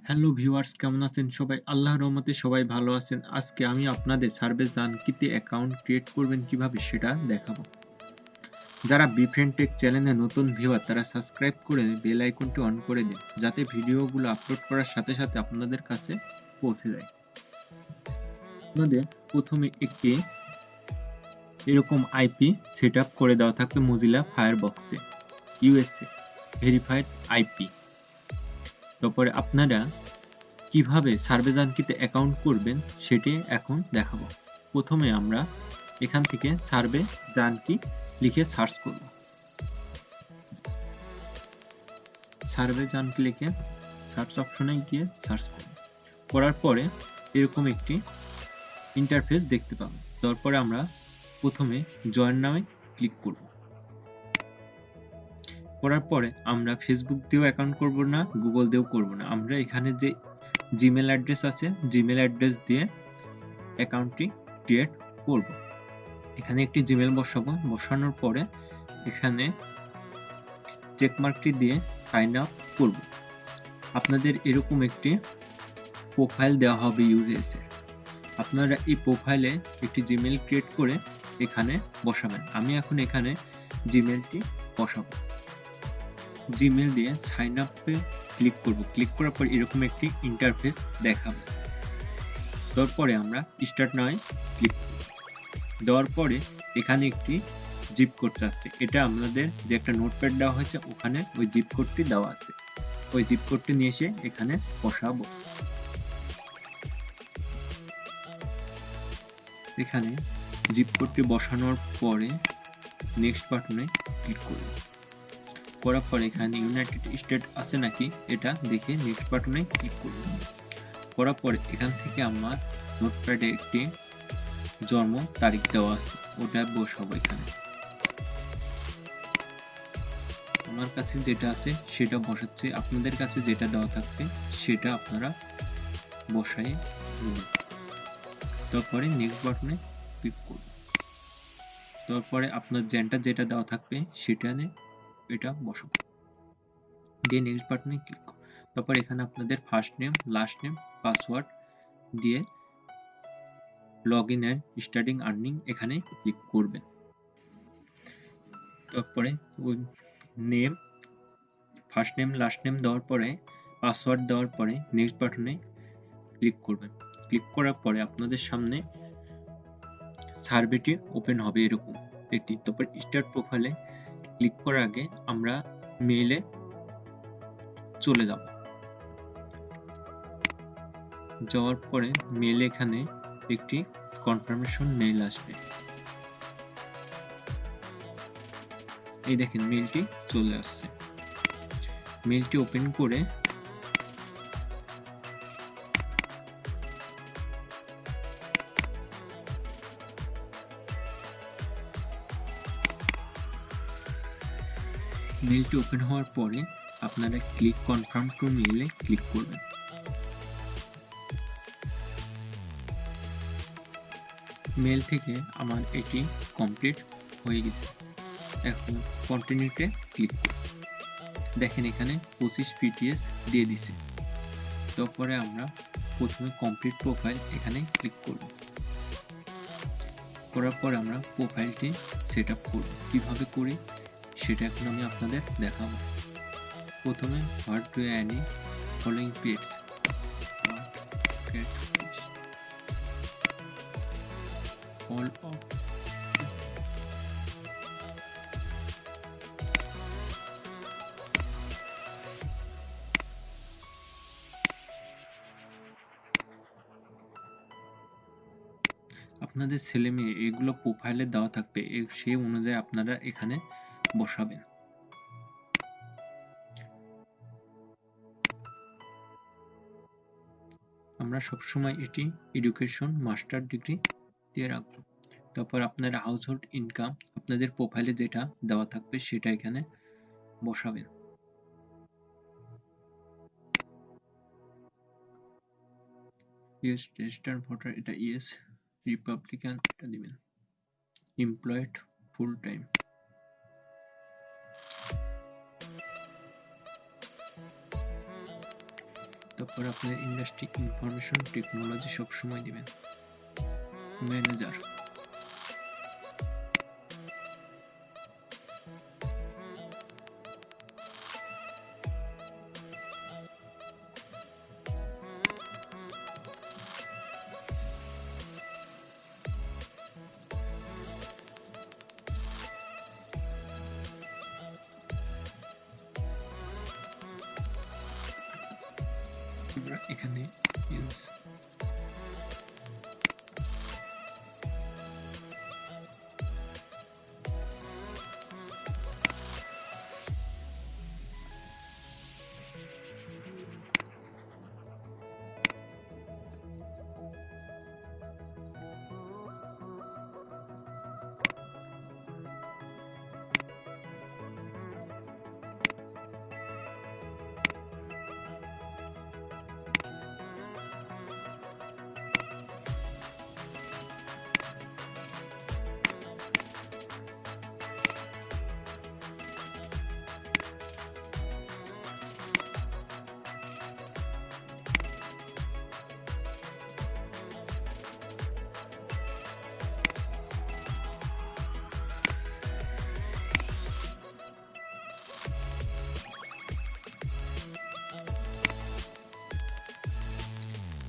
Hello viewers, কেমন আছেন সবাই? আল্লাহর রহমতে সবাই ভালো আছেন। আজকে আমি আপনাদের সার্ভে জানকিতে অ্যাকাউন্ট ক্রিয়েট করবেন কিভাবে সেটা দেখাবো। যারা বিফ্রেন্ড টেক চ্যানেলে নতুন ভিউয়ার তারা সাবস্ক্রাইব করে বেল আইকনটি অন করে দিন, যাতে ভিডিওগুলো আপলোড করার সাথে সাথে আপনাদের কাছে পৌঁছে যায়। আপনাদের প্রথমে একটি এরকম আইপি সেটআপ করে দেওয়া থাকবে মোজিলা ফায়ারবক্সে, ইউএসএ ভেরিফাইড আইপি। তারপরে আপনারা কিভাবে সার্ভে জানকিতে অ্যাকাউন্ট করবেন সেটি এখন দেখাবো। প্রথমে আমরা এখান থেকে সার্ভে জানকি লিখে সার্চ করব। সার্ভে জানকি লিখে সার্চ অপশনে গিয়ে সার্চ করব। করার পরে এরকম একটি ইন্টারফেস দেখতে পাবো। তারপরে আমরা প্রথমে জয়েন নামে ক্লিক করব। করার পরে আমরা ফেসবুক দিয়েও অ্যাকাউন্ট করব না, গুগল দিয়েও করব না। আমরা এখানে যে জিমেল অ্যাড্রেস আছে, জিমেল অ্যাড্রেস দিয়ে অ্যাকাউন্টটি ক্রিয়েট করব। এখানে একটি জিমেল বসাবো। বসানোর পরে এখানে চেকমার্কটি দিয়ে সাইন আপ করব। আপনাদের এরকম একটি প্রোফাইল দেওয়া হবে ইউজার্সে। আপনারা এই প্রোফাইলে একটি জিমেল ক্রিয়েট করে এখানে বসাবেন। আমি এখন এখানে জিমেলটি বসাবো। জিমেল দিয়ে সাইন আপে ক্লিক করব। ক্লিক করার পর এরকম একটি ইন্টারফেস দেখাবে। তারপরে আমরা স্টার্ট নাও ক্লিক করব। দেওয়ার পরে এখানে একটি জিপ কোড আছে। এটা আমাদের যে একটা নোটপ্যাড দেওয়া হয়েছে ওখানে ওই জিপ কোডটি দেওয়া আছে। ওই জিপ কোডটি নিয়ে এসে এখানে বসাবো। এখানে জিপ কোডটি বসানোর পরে নেক্সট বাটনে ক্লিক করব। করার পরে এখানে ইউনাইটেড স্টেট আছে নাকি এটা দেখে নেক্সট বাটনে ক্লিক করব। করার পরে এখান থেকে আমার নোটপ্যাডে একটি জন্ম তারিখ দেওয়া আছে, ওটা বসাবো এখানে। আমার কাছে যেটা আছে সেটা বসাচ্ছি, আপনাদের কাছে যেটা দেওয়া থাকবে সেটা আপনারা বসাই নেবেন। তারপরে নেক্সট বাটনে ক্লিক করব। তারপরে আপনার যেটা দেওয়া থাকবে সেটা এটা বসাবো, দিয়ে নেক্সট বাটনে ক্লিক করব। তারপর এখানে আপনাদের first name, last name, password দিয়ে log in and starting earning এখানে ক্লিক করবেন। তারপরে ওই name, first name, last name দেওয়ার পরে পাসওয়ার্ড দেওয়ার পরে নেক্সট বাটনে ক্লিক করবেন। ক্লিক করার পরে আপনাদের সামনে সার্ভেটি ওপেন হবে এরকম একটি। তারপর স্টার্ট প্রোফাইলে ক্লিক করার আগে আমরা মেইলে চলে যাব। যাওয়ার পরে মেইলে এখানে একটি কনফার্মেশন মেইল আসবে। এই দেখেন মেইলটি চলে আসছে। মেইলটি ওপেন করে মেইলটি ওপেন হওয়ার পরে আপনারা ক্লিক কনফার্ম টু মেইলে ক্লিক করবেন। মেইল থেকে আমার এটি কমপ্লিট হয়ে গেছে। এখন কন্টিনিউতে ক্লিক করব। দেখেন এখানে 25 পিটিএস দিয়ে দিছে। তারপরে আমরা প্রথমে কমপ্লিট প্রোফাইল এখানে ক্লিক করব। করার পর আমরা প্রোফাইলটি সেট আপ করব। কিভাবে করি সেটা এখন আমি আপনাদের দেখাবো। প্রথমে what do any following pets, all of আপনাদের ছেলে মেয়ে এগুলো প্রোফাইলে দেওয়া থাকবে, সেই অনুযায়ী আপনারা এখানে বসাবেন। আমরা সবসময় এটি এডুকেশন মাস্টার ডিগ্রি দিয়ে রাখবো। তারপর আপনার হাউসহোল্ড ইনকাম আপনাদের প্রোফাইলে যেটা দেওয়া থাকবে সেটা এখানে বসাবেন। ইয়েস রেজিস্টার্ড ভোটার এটা ইয়েস, রিপাবলিকান এটা দিবেন, এমপ্লয়েড ফুল টাইম, তারপর আপনার ইন্ডাস্ট্রি ইনফরমেশন টেকনোলজি সবসময় দিবেন, ম্যানেজার। আমরা এখানে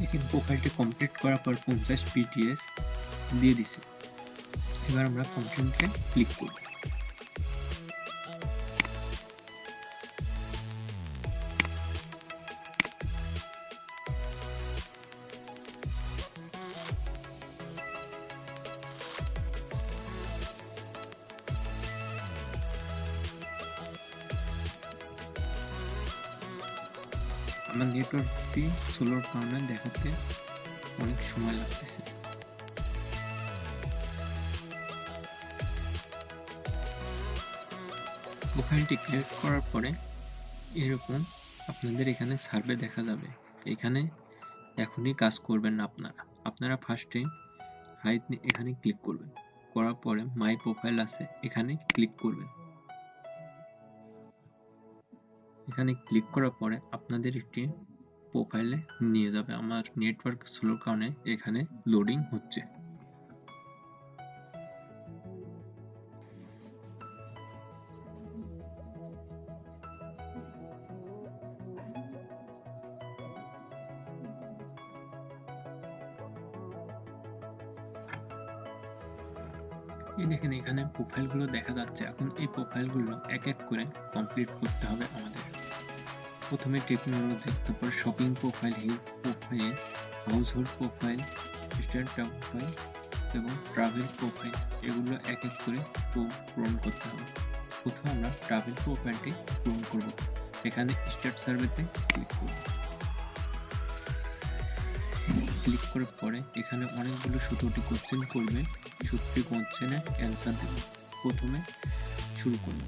দেখেন প্রোফাইলটি কমপ্লিট করার পর 50 PTS দিয়ে দিছে। এবার আমরা কন্টেন্টে ক্লিক করব। আমার নেটওয়ার্কটি স্লোর কারণে দেখাতে অনেক সময় লাগতেছে। প্রোফাইলটি ক্লিক করার পরে এরকম আপনাদের এখানে সার্ভে দেখা যাবে। এখানে এখনই কাজ করবেন না আপনারা ফার্স্টে হাইড এখানে ক্লিক করবেন, করার পরে মাই প্রোফাইল আছে এখানে ক্লিক করবেন। এখানে ক্লিক করার পরে আপনাদের একটি প্রোফাইলে নিয়ে যাবে। আমার নেটওয়ার্ক স্লোর কারণে এখানে লোডিং হচ্ছে। এই দেখেন এখানে প্রোফাইলগুলো দেখা যাচ্ছে। এখন এই প্রোফাইলগুলো এক এক করে কমপ্লিট করতে হবে আমাদের। প্রথমে টেকনোলজি, তারপর shopping profile, health profile, household profile, startup profile এবং ট্রাভেল প্রোফাইল, এগুলো এক এক করে পূরণ করতে হবে। প্রথমে আমরা ট্রাভেল প্রোফাইলটি পূরণ করব। এখানে স্টার্ট সার্ভেতে ক্লিক করব। ক্লিক করার পরে এখানে অনেকগুলো 17টি কোশ্চেন করবে। 17টি কোশ্চেনের অ্যান্সার দেব। প্রথমে শুরু করব।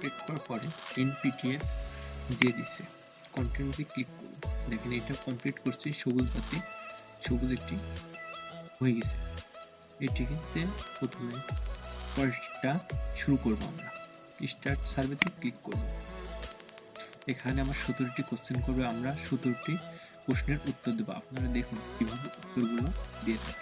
কমপ্লিট করার পরে 10 পিটিএস দিয়ে দিছে। কন্টিনিউতে ক্লিক করুন। দেখেন এটা কমপ্লিট করছি, সবুজ বাতি, সবুজ একটি হয়ে গেছে। এটিতে প্রথমে পরেরটা শুরু করব আমরা। স্টার্ট সার্ভেতে ক্লিক করব। এখানে আমার 17টি কোশ্চেন করবে, আমরা 17টি প্রশ্নের উত্তর দেব। আপনারা দেখুন কিভাবে উত্তরগুলো দিয়ে থাকে।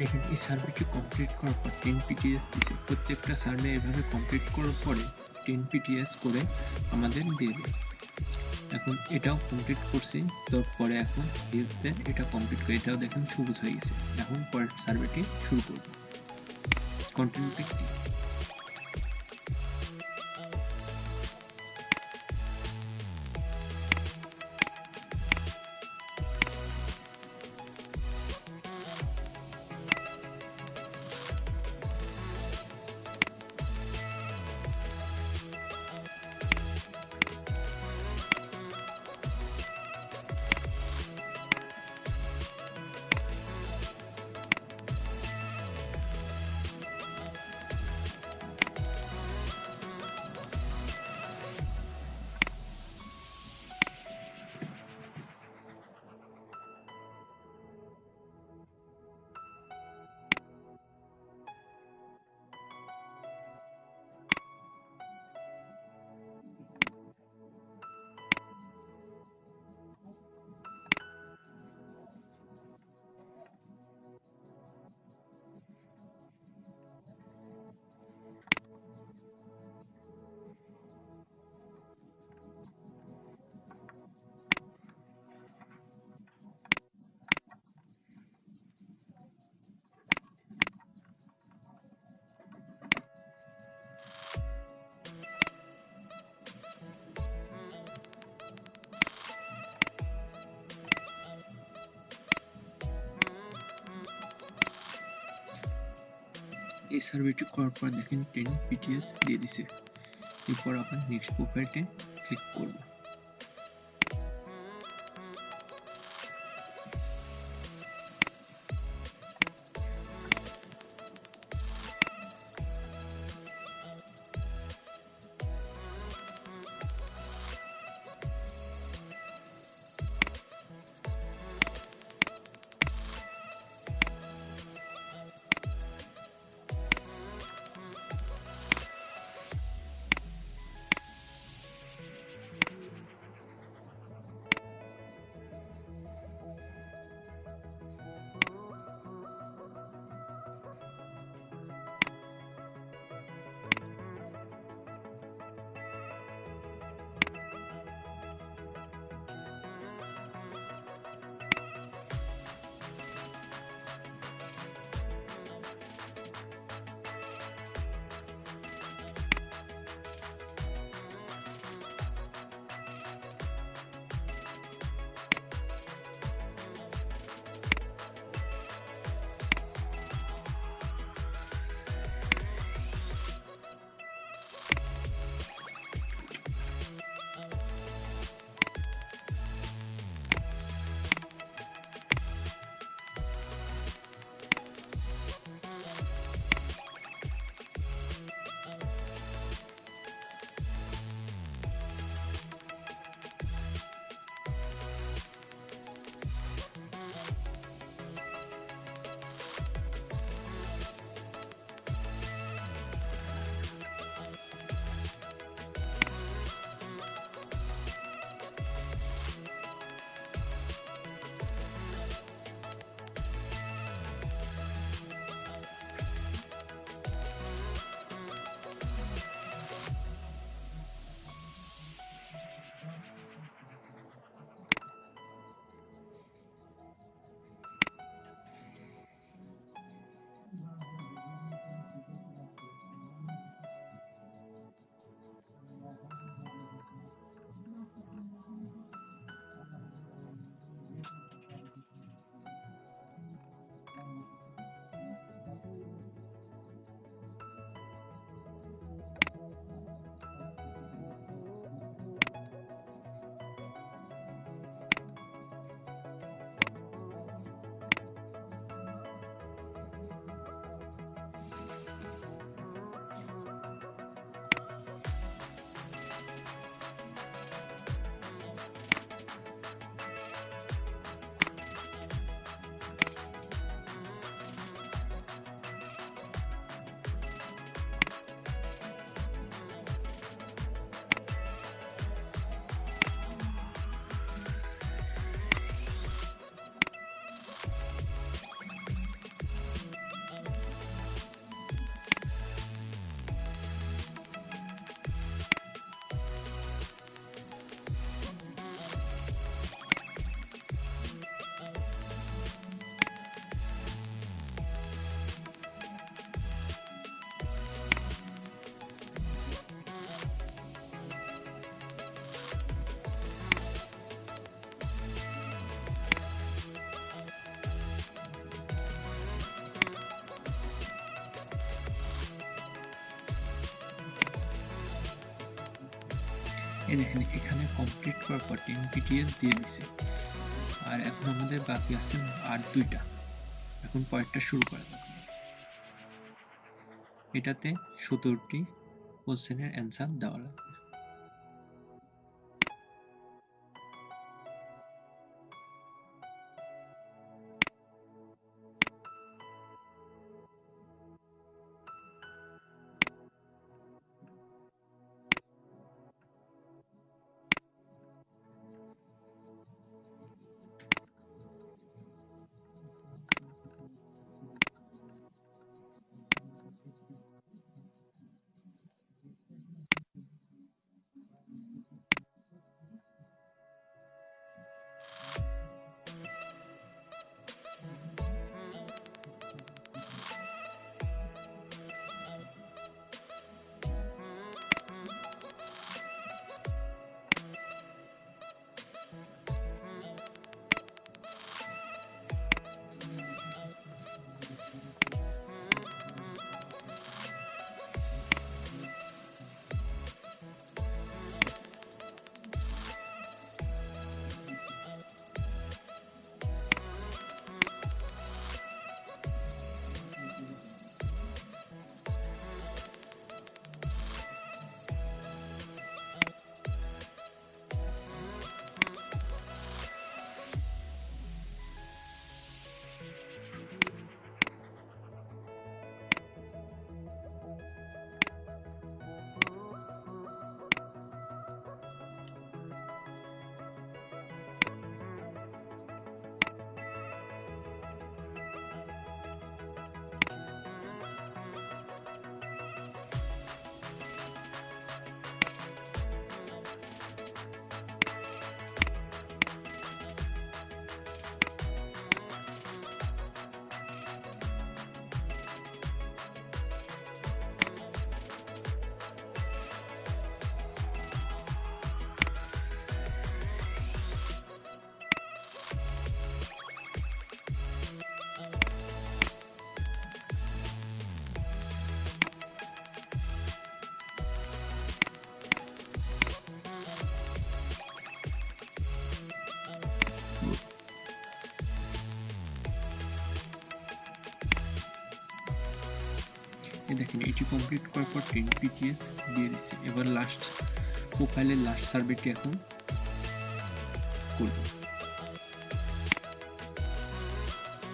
দেখেন এই সার্ভেটি কমপ্লিট করার পর 10 পিটিএস দিচ্ছে। প্রত্যেকটা সার্ভে এভাবে কমপ্লিট করার পরে 10 পিটিএস করে আমাদের দিয়ে দেবে। এখন এটাও কমপ্লিট করছি, তারপরে এখন এটা কমপ্লিট করে এটাও দেখেন সবুজ হয়ে গেছে। এখন পরের সার্ভেটি শুরু করব। কন্টিনিউতে ক্লিক। এই সার্ভেটি করার পর দেখেন 10 পিটিএস দিয়ে দিছে। এরপর আপনার নেক্সট প্রোফাইলতে ক্লিক করব। এই দেখেন এখানে কমপ্লিট করার পর 10 PTS দিয়ে দিছে। আর এখন আমাদের বাকি আছে আর 2টা। এখন পরেরটা শুরু করা যাক। এটাতে 17টি কোশ্চেনের অ্যান্সার দেওয়া লাগবে। দেখেন এটি কমপ্লিট করার পর 10 PTS দিয়ে দিচ্ছে। এবার লাস্ট প্রোফাইলের লাস্ট সার্ভেটি এখন করব।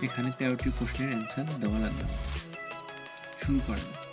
এখানে 13টি প্রশ্নের অ্যান্সার দেওয়া লাগবে। শুরু করা যাক।